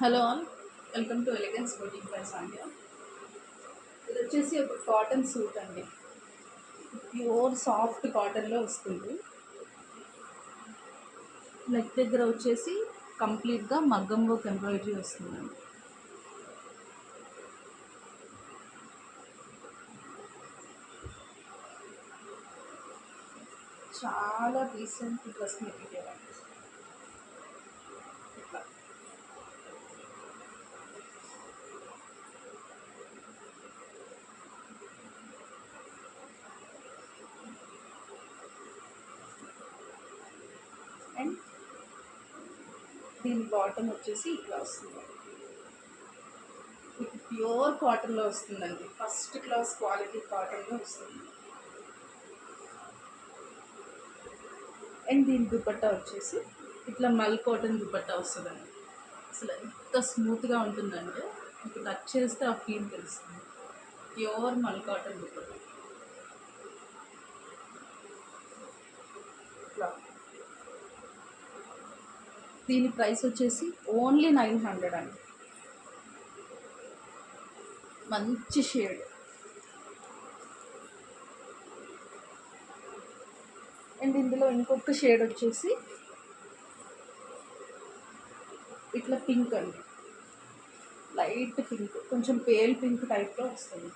Hello all, welcome to elegance boutique by Sandhya. ఇది వచ్చేసి ఒక కాటన్ సూట్ అండి. ప్యూర్ సాఫ్ట్ కాటన్లో వస్తుంది. నెక్ దగ్గర వచ్చేసి కంప్లీట్గా మగ్గం వర్క్ ఎంబ్రాయిడరీ వస్తుందండి. చాలా రీసెంట్ డ్రెస్ మెటీరియల్ అండి. ఇట్లా అండ్ దీని బాటమ్ వచ్చేసి ఇట్లా వస్తుంది. ఇది ప్యూర్ కాటన్లో వస్తుందండి. ఫస్ట్ క్లాస్ క్వాలిటీ కాటన్లో వస్తుంది. అండ్ దీని దుపట్టా వచ్చేసి ఇట్లా మల్ కాటన్ దుపట్టా వస్తుందండి. అసలు ఎంత స్మూత్గా ఉంటుందంటే మీకు టచ్ చేస్తే ఆ ఫీల్ తెలుస్తుంది. ప్యూర్ మల్ కాటన్ దుపట్టా. ఇట్లా దీని ప్రైస్ వచ్చేసి ఓన్లీ 900 అండి. మంచి షేడ్. అండ్ ఇందులో ఇంకొక షేడ్ వచ్చేసి ఇట్లా పింక్ అండి. లైట్ పింక్, కొంచెం పేల్ పింక్ టైప్లో వస్తుంది.